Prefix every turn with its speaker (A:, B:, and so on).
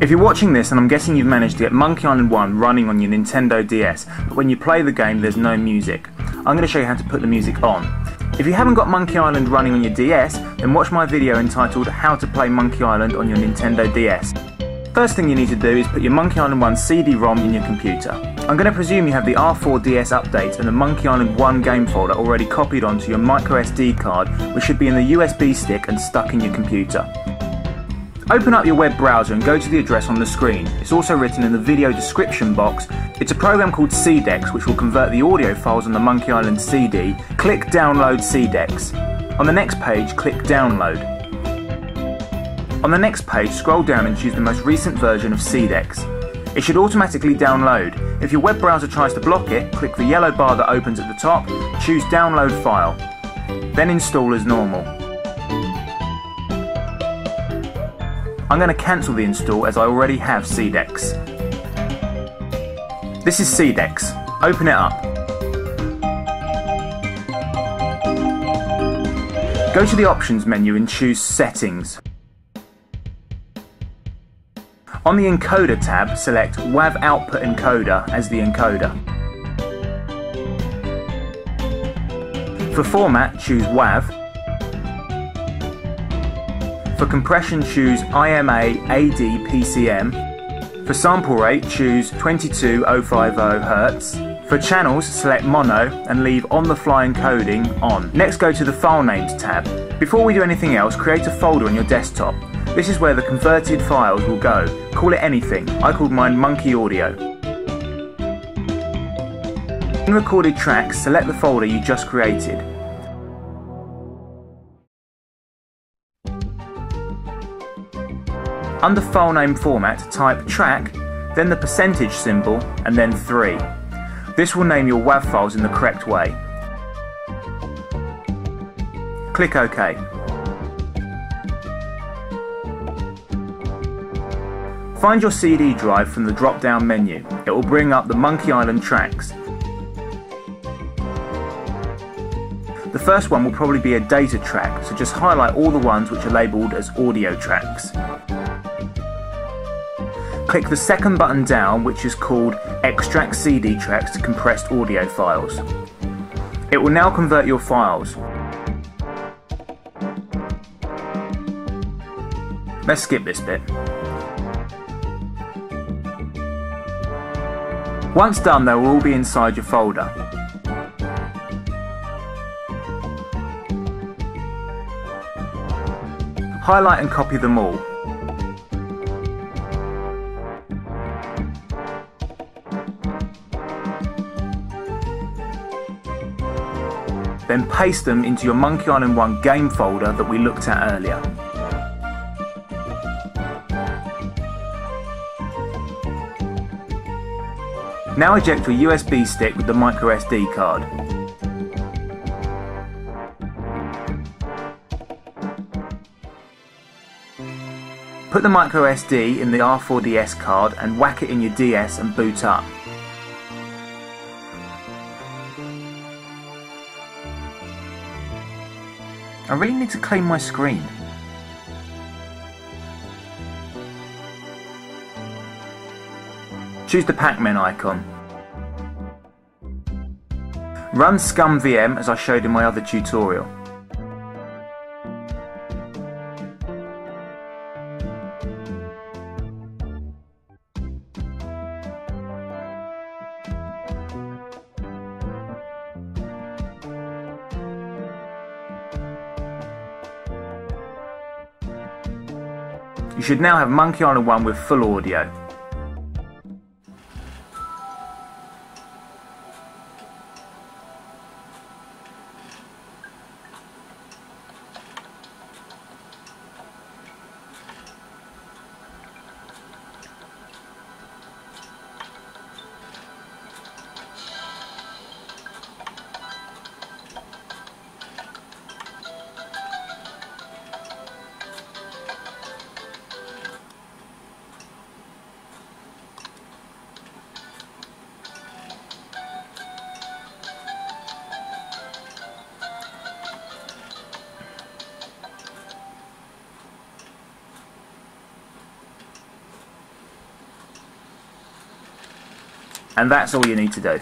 A: If you're watching this, and I'm guessing you've managed to get Monkey Island 1 running on your Nintendo DS, but when you play the game there's no music, I'm going to show you how to put the music on. If you haven't got Monkey Island running on your DS, then watch my video entitled How to Play Monkey Island on your Nintendo DS. First thing you need to do is put your Monkey Island 1 CD-ROM in your computer. I'm going to presume you have the R4DS update and the Monkey Island 1 game folder already copied onto your microSD card, which should be in the USB stick and stuck in your computer. Open up your web browser and go to the address on the screen. It's also written in the video description box. It's a program called CDEX which will convert the audio files on the Monkey Island CD. Click Download CDEX. On the next page, click Download. On the next page, scroll down and choose the most recent version of CDEX. It should automatically download. If your web browser tries to block it, click the yellow bar that opens at the top, choose Download File. Then install as normal. I'm going to cancel the install as I already have CDEX. This is CDEX. Open it up. Go to the Options menu and choose Settings. On the Encoder tab, select WAV Output Encoder as the encoder. For format, choose WAV. For compression, choose IMA AD PCM. For sample rate, choose 22050 Hz. For channels, select mono and leave on the fly encoding on. Next, go to the File Names tab. Before we do anything else, create a folder on your desktop. This is where the converted files will go. Call it anything. I called mine Monkey Audio. In recorded tracks, select the folder you just created. Under file name format, type track, then the percentage symbol, and then 3. This will name your WAV files in the correct way. Click OK. Find your CD drive from the drop-down menu. It will bring up the Monkey Island tracks. The first one will probably be a data track, so just highlight all the ones which are labelled as audio tracks. Click the second button down, which is called Extract CD Tracks to compressed audio files. It will now convert your files. Let's skip this bit. Once done, they will all be inside your folder. Highlight and copy them all. Then paste them into your Monkey Island 1 game folder that we looked at earlier. Now eject your USB stick with the microSD card. Put the microSD in the R4DS card and whack it in your DS and boot up. I really need to clean my screen. Choose the Pac-Man icon. Run ScummVM as I showed in my other tutorial. You should now have Monkey Island 1 with full audio. And that's all you need to do.